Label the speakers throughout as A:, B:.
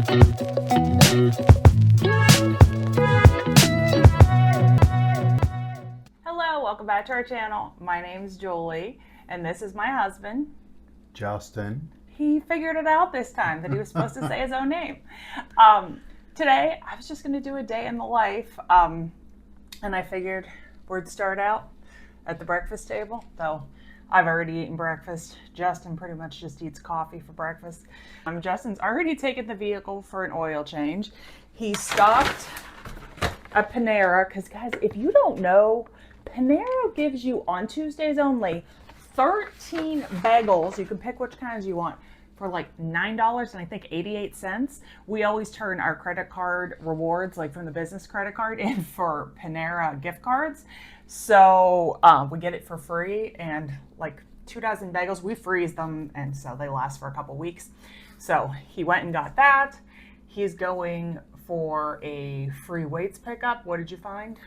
A: Hello, welcome back to our channel. My name's Julie, and this is my husband,
B: Justin.
A: He figured it out this time that he was supposed to say his own name. Today, I was just going to do a day in the life, and I figured we'd start out at the breakfast table, though I've already eaten breakfast. Justin pretty much just eats coffee for breakfast. Justin's already taken the vehicle for an oil change. He stopped at Panera, because guys, if you don't know, Panera gives you on Tuesdays only 13 bagels. You can pick which kinds you want for like $9 and I think 88 cents. We always turn our credit card rewards, like from the business credit card, in for Panera gift cards. So we get it for free, and like 2 dozen bagels, we freeze them, and so they last for a couple weeks. So he went and got that. He's going for a free weights pickup. What did you find?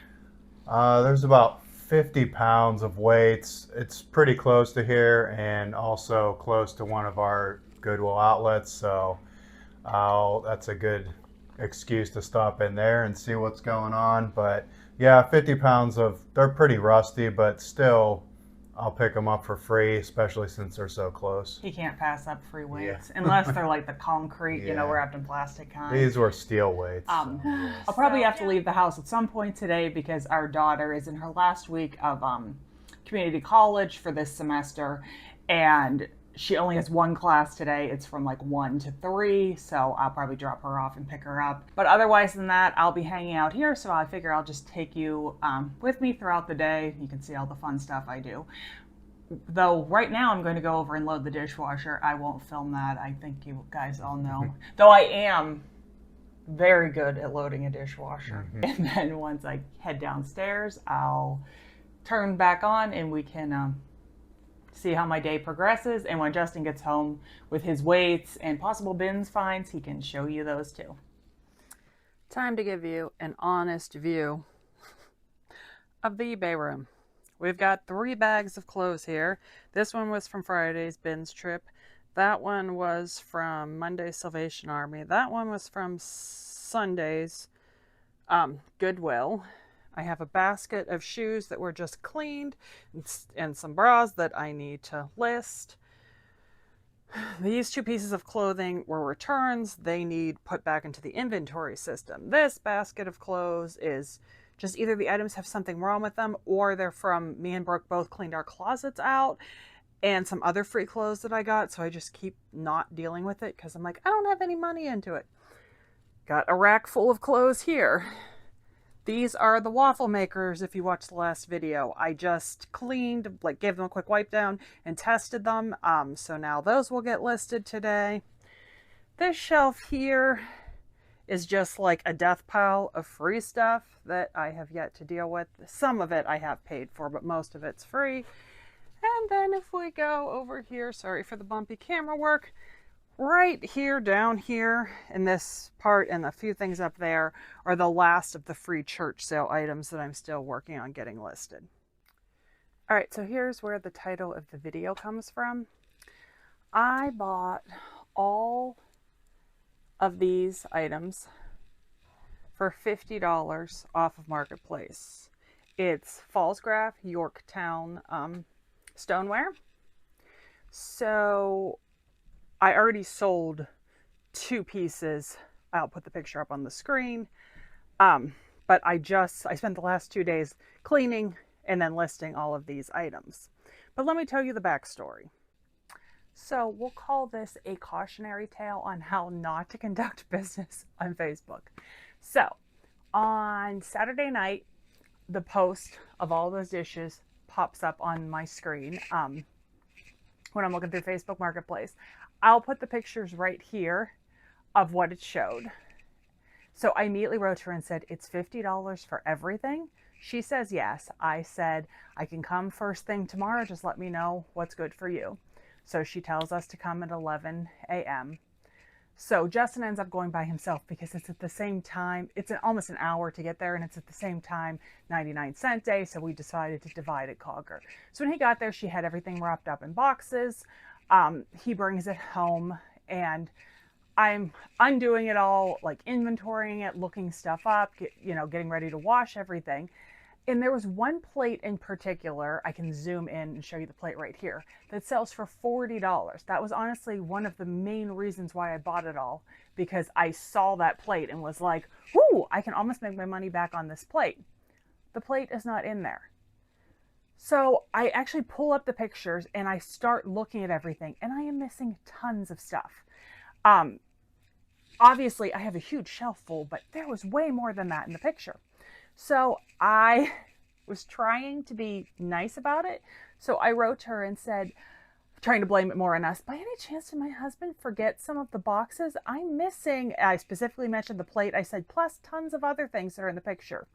B: There's about 50 pounds of weights. It's pretty close to here and also close to one of our Goodwill outlets. So that's a good excuse to stop in there and see what's going on. But yeah, 50 pounds they're pretty rusty, but still I'll pick them up for free, especially since they're so close.
A: He can't pass up free weights unless they're like the concrete, wrapped in plastic kind.
B: These were steel weights.
A: I'll probably have to leave the house at some point today because our daughter is in her last week of community college for this semester, and she only has one class today. It's from like 1 to 3, so I'll probably drop her off and pick her up. But otherwise than that, I'll be hanging out here, so I figure I'll just take you with me throughout the day. You can see all the fun stuff I do. Though right now I'm going to go over and load the dishwasher. I won't film that. I think you guys all know. Though I am very good at loading a dishwasher. And then once I head downstairs, I'll turn back on and we can see how my day progresses. And when Justin gets home with his weights and possible bins finds, he can show you those too. Time to give you an honest view of the eBay room. We've got 3 bags of clothes here. This one was from Friday's bins trip. That one was from Monday's Salvation Army. That one was from Sunday's Goodwill. I have a basket of shoes that were just cleaned and some bras that I need to list. These 2 pieces of clothing were returns. They need put back into the inventory system. This basket of clothes is just either the items have something wrong with them, or they're from me and Brooke both cleaned our closets out, and some other free clothes that I got. So I just keep not dealing with it because I'm like, I don't have any money into it. Got a rack full of clothes here. These are the waffle makers. If you watched the last video, I just cleaned, like gave them a quick wipe down and tested them. So now those will get listed today. This shelf here is just like a death pile of free stuff that I have yet to deal with. Some of it I have paid for, but most of it's free. And then if we go over here, sorry for the bumpy camera work, right here, down here in this part and a few things up there are the last of the free church sale items that I'm still working on getting listed. All right, so here's where the title of the video comes from. I bought all of these items for $50 off of Marketplace. It's Fallsgraph Yorktown stoneware. So I already sold 2 pieces. I'll put the picture up on the screen. But I spent the last 2 days cleaning and then listing all of these items. But let me tell you the backstory. So we'll call this a cautionary tale on how not to conduct business on Facebook. So on Saturday night, the post of all those dishes pops up on my screen when I'm looking through Facebook Marketplace. I'll put the pictures right here of what it showed. So I immediately wrote to her and said, it's $50 for everything. She says yes. I said, I can come first thing tomorrow. Just let me know what's good for you. So she tells us to come at 11 a.m. So Justin ends up going by himself because it's at the same time, it's almost an hour to get there, and it's at the same time 99-cent day, so we decided to divide and conquer. So when he got there, she had everything wrapped up in boxes. He brings it home, and I'm undoing it all, like inventorying it, looking stuff up, getting ready to wash everything. And there was one plate in particular, I can zoom in and show you the plate right here, that sells for $40. That was honestly one of the main reasons why I bought it all, because I saw that plate and was like, "Ooh, I can almost make my money back on this plate." The plate is not in there. So I actually pull up the pictures and I start looking at everything, and I am missing tons of stuff. Um, Obviously, I have a huge shelf full, but there was way more than that in the picture. So I was trying to be nice about it. So I wrote to her and said, trying to blame it more on us, "By any chance did my husband forget some of the boxes? I'm missing," I specifically mentioned the plate. I said, "plus tons of other things that are in the picture."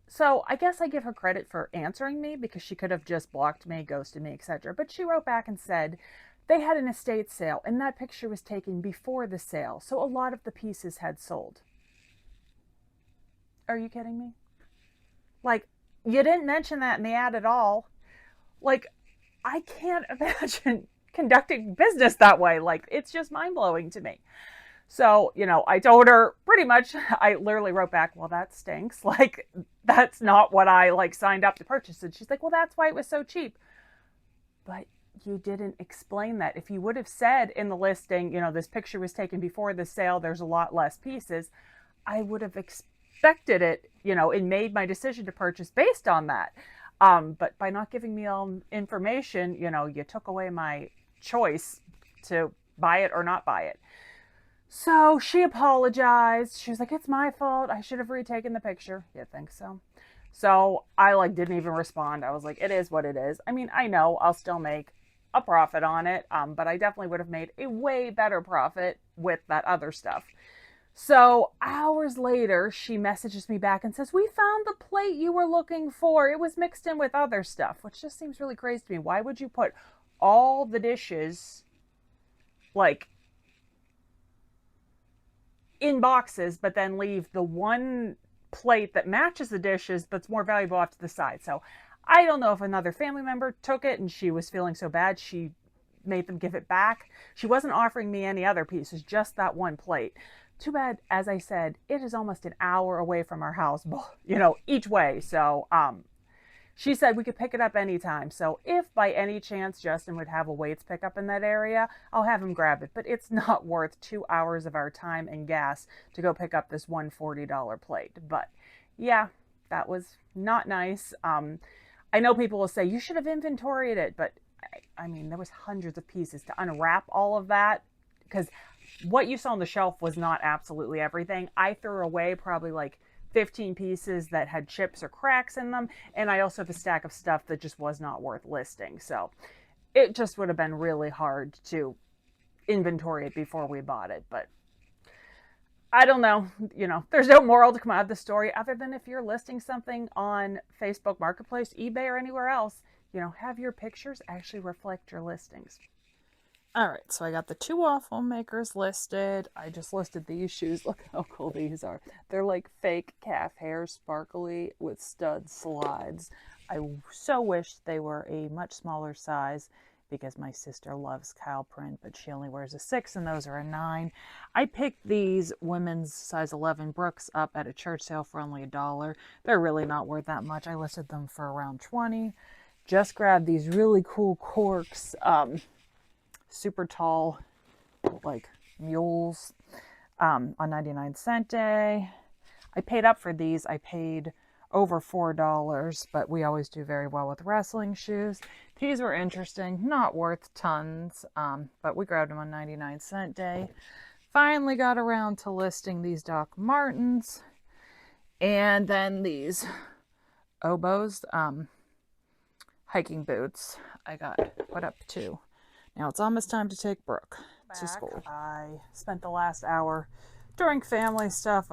A: So I guess I give her credit for answering me, because she could have just blocked me, ghosted me, etc. But she wrote back and said they had an estate sale and that picture was taken before the sale, so a lot of the pieces had sold. Are you kidding me? Like, you didn't mention that in the ad at all. Like, I can't imagine conducting business that way. Like, it's just mind-blowing to me. So, I told her pretty much, I literally wrote back, "Well, that stinks. Like, that's not what I signed up to purchase." And she's like, "Well, that's why it was so cheap." But you didn't explain that. If you would have said in the listing, this picture was taken before the sale, there's a lot less pieces, I would have expected it, and made my decision to purchase based on that. But by not giving me all information, you took away my choice to buy it or not buy it. So she apologized. She was like, "It's my fault. I should have retaken the picture." You think so? So I didn't even respond. I was like, "It is what it is." I mean, I know I'll still make a profit on it, but I definitely would have made a way better profit with that other stuff. So hours later, she messages me back and says, "We found the plate you were looking for. It was mixed in with other stuff," which just seems really crazy to me. Why would you put all the dishes in boxes, but then leave the one plate that matches the dishes but's more valuable off to the side? So I don't know if another family member took it and she was feeling so bad she made them give it back. She wasn't offering me any other pieces, just that one plate. Too bad, as I said, it is almost an hour away from our house, each way. So she said we could pick it up anytime. So if by any chance Justin would have a weights pickup in that area, I'll have him grab it. But it's not worth 2 hours of our time and gas to go pick up this $140 plate. But yeah, that was not nice. I know people will say you should have inventoried it, but I mean, there was hundreds of pieces to unwrap all of that, because what you saw on the shelf was not absolutely everything. I threw away probably 15 pieces that had chips or cracks in them, and I also have a stack of stuff that just was not worth listing. So it just would have been really hard to inventory it before we bought it. But I don't know, there's no moral to come out of the story other than if you're listing something on Facebook Marketplace, eBay, or anywhere else, have your pictures actually reflect your listings. All right, so I got the 2 waffle makers listed. I just listed these shoes. Look how cool these are. They're like fake calf hair, sparkly with stud slides. I so wish they were a much smaller size, because my sister loves cow print, but she only wears a 6 and those are a 9. I picked these women's size 11 Brooks up at a church sale for only $1. They're really not worth that much. I listed them for around $20. Just grabbed these really cool corks, super tall, mules, on 99-cent day. I paid up for these. I paid over $4, but we always do very well with wrestling shoes. These were interesting, not worth tons, but we grabbed them on 99-cent day. Finally got around to listing these Doc Martens, and then these oboes, hiking boots. I got put up too. Now it's almost time to take Brooke to school. I spent the last hour doing family stuff.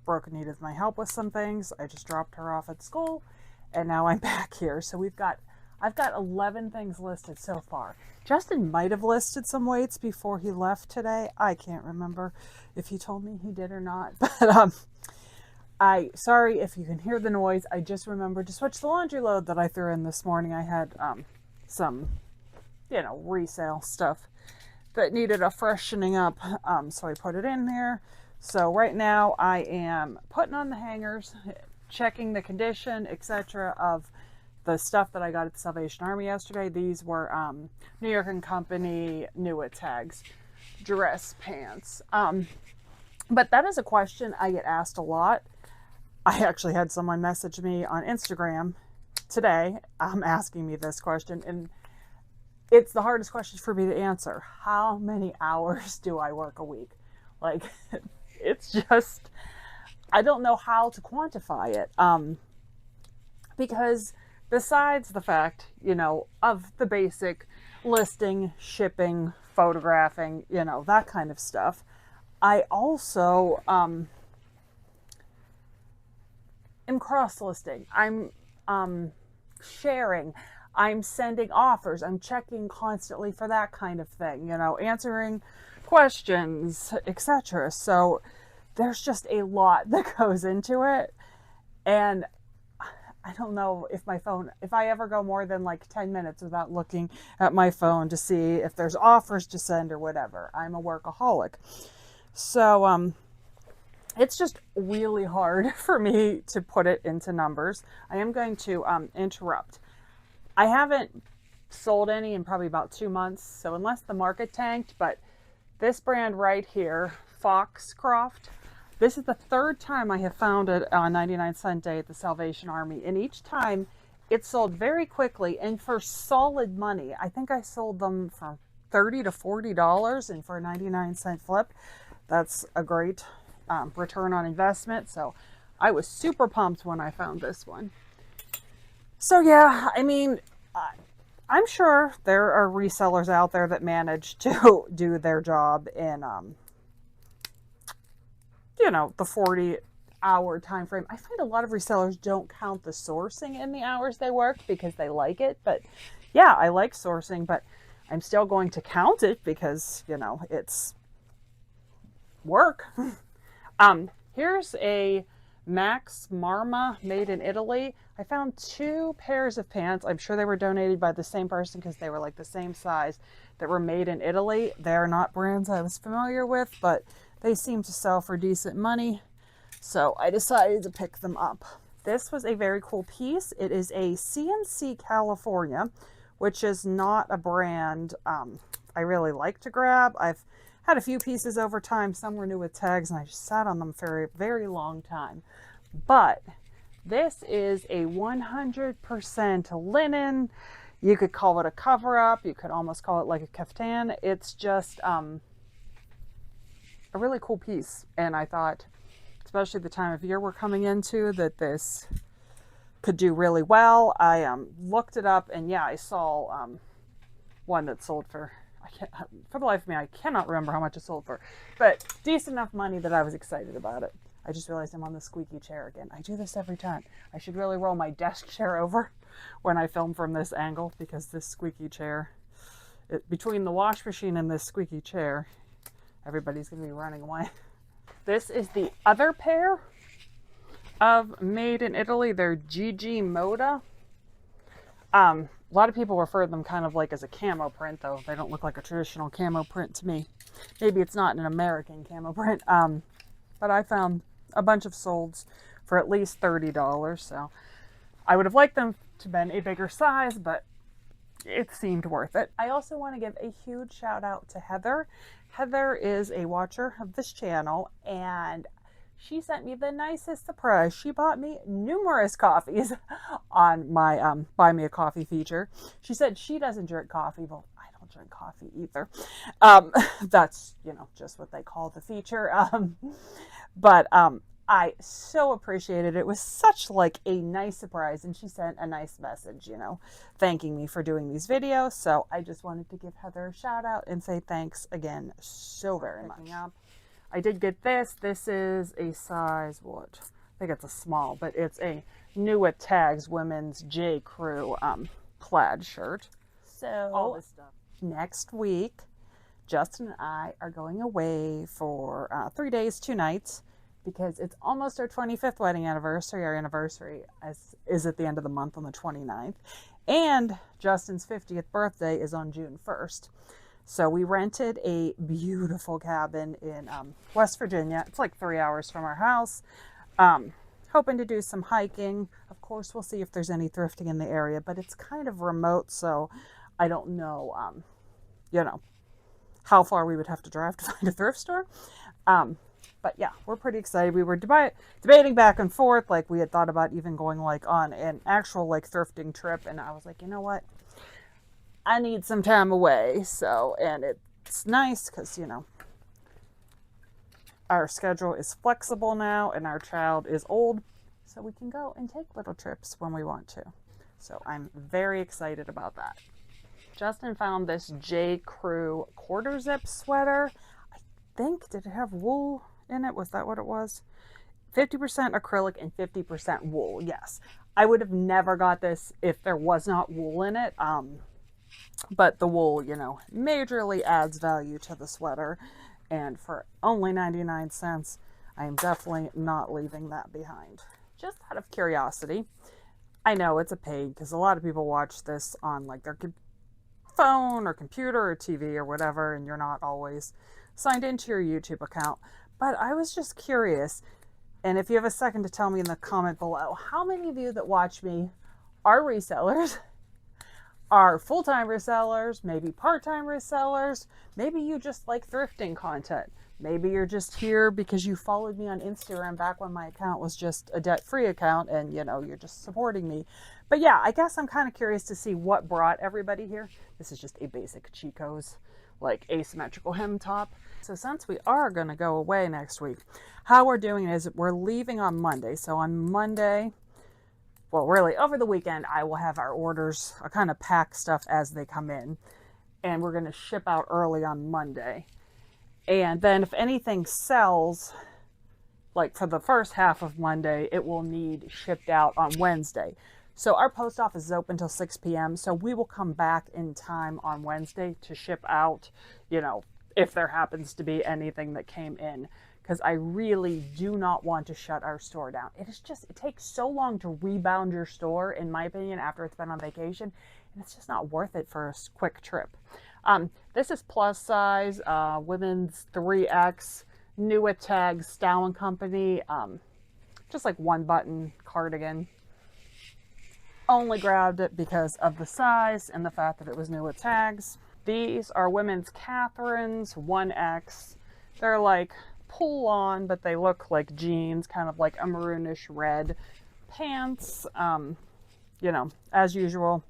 A: Brooke needed my help with some things. I just dropped her off at school, and now I'm back here. So I've got 11 things listed so far. Justin might have listed some weights before he left today. I can't remember if he told me he did or not. But sorry if you can hear the noise. I just remembered to switch the laundry load that I threw in this morning. I had some resale stuff that needed a freshening up. So I put it in there. So right now I am putting on the hangers, checking the condition, etc. of the stuff that I got at the Salvation Army yesterday. These were New York & Company Nuit tags, dress pants. But that is a question I get asked a lot. I actually had someone message me on Instagram today asking me this question, and it's the hardest question for me to answer. How many hours do I work a week? Like, it's just, I don't know how to quantify it. Because besides the fact, you know, of the basic listing, shipping, photographing, you know, that kind of stuff, I also am cross-listing. I'm sharing. I'm sending offers. I'm checking constantly for that kind of thing, you know, answering questions, etc. So there's just a lot that goes into it. And I don't know if if I ever go more than like 10 minutes without looking at my phone to see if there's offers to send or whatever. I'm a workaholic. So, it's just really hard for me to put it into numbers. I am going to interrupt. I haven't sold any in probably about 2 months, so unless the market tanked, but this brand right here, Foxcroft, this is the third time I have found it on 99-cent day at the Salvation Army, and each time it sold very quickly and for solid money. I think I sold them for $30 to $40, and for a 99-cent flip, that's a great return on investment. So I was super pumped when I found this one. So yeah, I mean, I'm sure there are resellers out there that manage to do their job in, you know, the 40-hour time frame. I find a lot of resellers don't count the sourcing in the hours they work because they like it. But yeah, I like sourcing, but I'm still going to count it because, you know, it's work. Here's a Max Marma made in Italy. I found 2 pairs of pants. I'm sure they were donated by the same person because they were like the same size, that were made in Italy. They're not brands I was familiar with, but they seem to sell for decent money. So I decided to pick them up. This was a very cool piece. It is a CNC California, which is not a brand I really like to grab. I've had a few pieces over time. Some were new with tags, and I just sat on them for a very long time. But this is a 100% linen. You could call it a cover-up. You could almost call it like a kaftan. It's just a really cool piece. And I thought, especially the time of year we're coming into, that this could do really well. I looked it up, and yeah, I saw one that sold for, for the life of me, I cannot remember how much it sold for, but decent enough money that I was excited about it. I just realized I'm on the squeaky chair again. I do this every time. I should really roll my desk chair over when I film from this angle, because this squeaky chair, between the wash machine and this squeaky chair, everybody's going to be running away. This is the other pair of made in Italy. They're Gigi Moda. A lot of people refer to them kind of like as a camo print, though they don't look like a traditional camo print to me. Maybe it's not an American camo print. But I found a bunch of solds for at least $30, so I would have liked them to have been a bigger size, but it seemed worth it. I also want to give a huge shout out to Heather. Heather is a watcher of this channel, and she sent me the nicest surprise. She bought me numerous coffees on my buy me a coffee feature. She said she doesn't drink coffee. Well, I don't drink coffee either. That's, you know, just what they call the feature. But I so appreciated it. It was such like a nice surprise, and she sent a nice message, you know, thanking me for doing these videos. So I just wanted to give Heather a shout out and say thanks again so very much. I did get this. This is a size, what? I think it's a small, but it's a new with tags women's J. Crew plaid shirt. So all this stuff. Next week, Justin and I are going away for 3 days, 2 nights, because it's almost our 25th wedding anniversary. Our anniversary is at the end of the month on the 29th. And Justin's 50th birthday is on June 1st.
C: So we rented a beautiful cabin in West Virginia. It's like 3 hours from our house. Hoping to do some hiking. Of course, we'll see if there's any thrifting in the area, but it's kind of remote, so I don't know, you know, how far we would have to drive to find a thrift store. But yeah, we're pretty excited. We were debating back and forth, like we had thought about even going like on an actual like thrifting trip, and I was like, you know what? I need some time away. So, and it's nice because, you know, our schedule is flexible now and our child is old, so we can go and take little trips when we want to. So I'm very excited about that. Justin found this J. Crew quarter zip sweater. I think, did it have wool in it? Was that what it was? 50% acrylic and 50% wool. Yes. I would have never got this if there was not wool in it. But the wool, you know, majorly adds value to the sweater. And for only 99 cents, I am definitely not leaving that behind. Just out of curiosity, I know it's a paid because a lot of people watch this on like their phone or computer or TV or whatever, and you're not always signed into your YouTube account. But I was just curious, and if you have a second to tell me in the comment below, how many of you that watch me are resellers, are full-time resellers, maybe part-time resellers, maybe you just like thrifting content. Maybe you're just here because you followed me on Instagram back when my account was just a debt-free account and, you know, you're just supporting me. But yeah, I guess I'm kind of curious to see what brought everybody here. This is just a basic Chico's, like asymmetrical hem top. So since we are going to go away next week, how we're doing it is we're leaving on Monday. So on Monday, well, really over the weekend, I will have our orders. I kind of pack stuff as they come in, and we're going to ship out early on Monday. And then if anything sells, like for the first half of Monday, it will need shipped out on Wednesday. So our post office is open till 6 p.m. So we will come back in time on Wednesday to ship out, you know, if there happens to be anything that came in. Because I really do not want to shut our store down. It takes so long to rebound your store, in my opinion, after it's been on vacation. And it's just not worth it for a quick trip. This is plus size, women's 3X, new at tag, Stow & Company, just like one button cardigan. Only grabbed it because of the size and the fact that it was new at tags. These are women's Catherine's 1X. They're like pull on, but they look like jeans, kind of like a maroonish red pants. You know, as usual,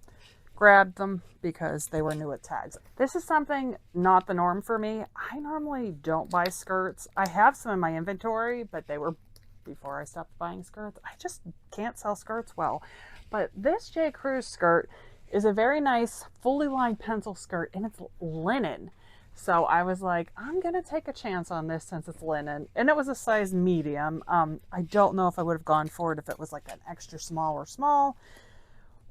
C: grabbed them because they were new at tags. This is something not the norm for me. I normally don't buy skirts. I have some in my inventory, but they were before I stopped buying skirts. I just can't sell skirts well. But this J. Crew skirt is a very nice, fully lined pencil skirt, and it's linen. So I was like, I'm going to take a chance on this since it's linen. And it was a size medium. I don't know if I would have gone for it if it was like an extra small or small.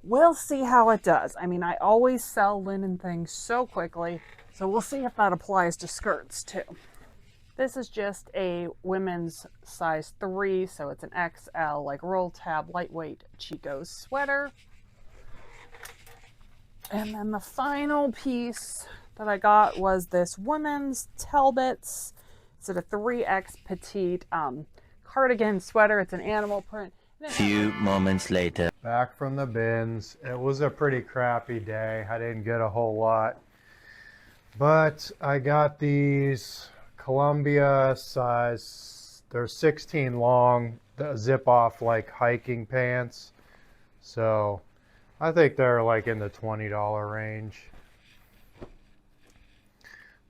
C: We'll see how it does. I mean, I always sell linen things so quickly, so we'll see if that applies to skirts too. This is just a women's size 3, so it's an XL, like roll tab, lightweight Chico's sweater. And then the final piece that I got was this women's Talbots. It's a 3X petite cardigan sweater. It's an animal print.
D: Few moments later.
B: Back from the bins. It was a pretty crappy day. I didn't get a whole lot. But I got these Columbia size. They're 16 long, the zip off like hiking pants. So I think they're like in the $20 range.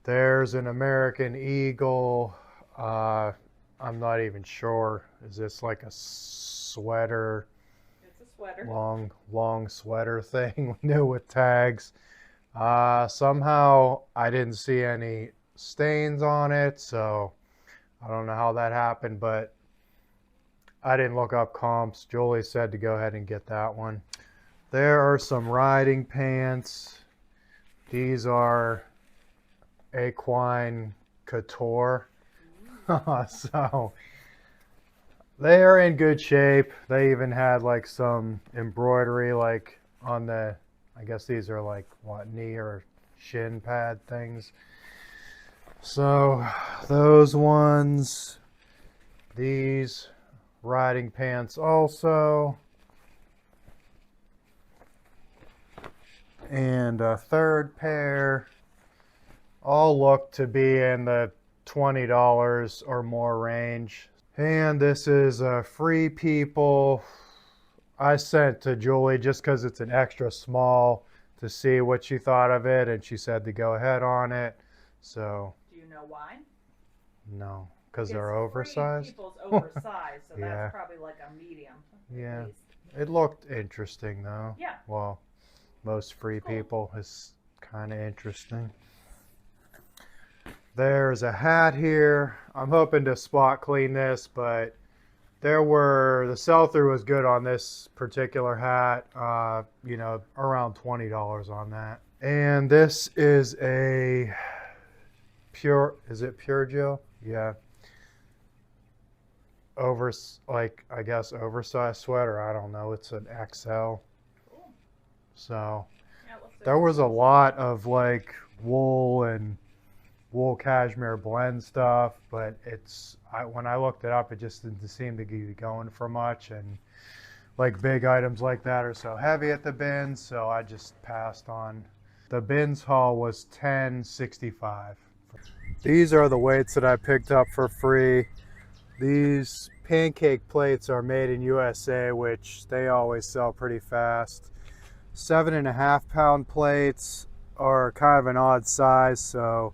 B: There's an American Eagle. I'm not even sure. Is this like a sweater?
C: It's a sweater.
B: Long sweater thing, new with tags. Somehow I didn't see any stains on it, so I don't know how that happened, but I didn't look up comps. Julie said to go ahead and get that one. There are some riding pants. These are Equine Couture. So they are in good shape. They even had like some embroidery like on the, I guess these are like what, knee or shin pad things. So those ones, these riding pants also, and a third pair, all look to be in the $20 or more range. And this is Free People. I sent to Julie just because it's an extra small to see what she thought of it, and she said to go ahead on it. So
A: Do you know why?
B: no, because they're oversized.
A: People's oversized, so
B: Yeah.
A: that's probably like a medium.
B: Yeah.
A: At least.
B: It looked interesting though.
A: Yeah.
B: Well, most Free
A: Cool.
B: People is kind of interesting. There's a hat here. I'm hoping to spot clean this, but the sell-through was good on this particular hat. You know, around $20 on that. And this is a is it Pure Gel? Yeah. I guess oversized sweater. I don't know. It's an XL.
A: Cool.
B: So
A: Yeah, it looks
B: there was a lot of like wool and wool cashmere blend stuff, but when I looked it up, it just didn't seem to be going for much, and like big items like that are so heavy at the bins, so I just passed on. The bins haul was $10.65. These are the weights that I picked up for free. These pancake plates are made in USA, which they always sell pretty fast. 7.5 pound plates are kind of an odd size, so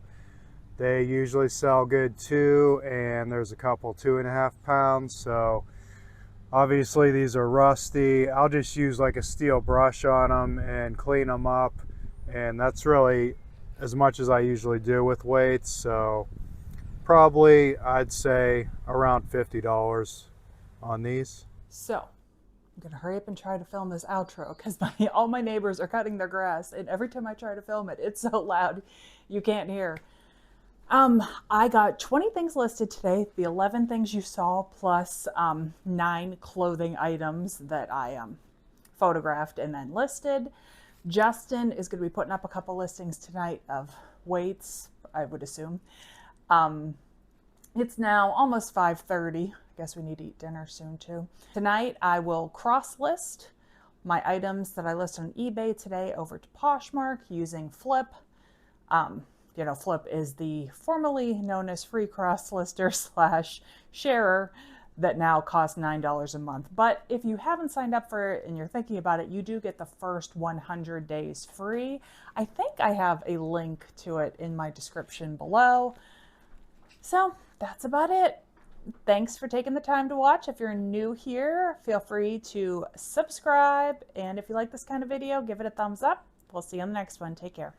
B: they usually sell good too, and there's a couple 2.5 pounds. So obviously these are rusty. I'll just use like a steel brush on them and clean them up, and that's really as much as I usually do with weights. So probably I'd say around $50 on these.
C: So I'm gonna hurry up and try to film this outro because all my neighbors are cutting their grass, and every time I try to film it, it's so loud you can't hear. I got 20 things listed today, the 11 things you saw, plus 9 clothing items that I photographed and then listed. Justin is going to be putting up a couple listings tonight of weights, I would assume. It's now almost 5:30. I guess we need to eat dinner soon too. Tonight I will cross list my items that I list on eBay today over to Poshmark using Flyp. You know, Flyp is the formerly known as free cross-lister / sharer that now costs $9 a month. But if you haven't signed up for it and you're thinking about it, you do get the first 100 days free. I think I have a link to it in my description below. So that's about it. Thanks for taking the time to watch. If you're new here, feel free to subscribe. And if you like this kind of video, give it a thumbs up. We'll see you on the next one. Take care.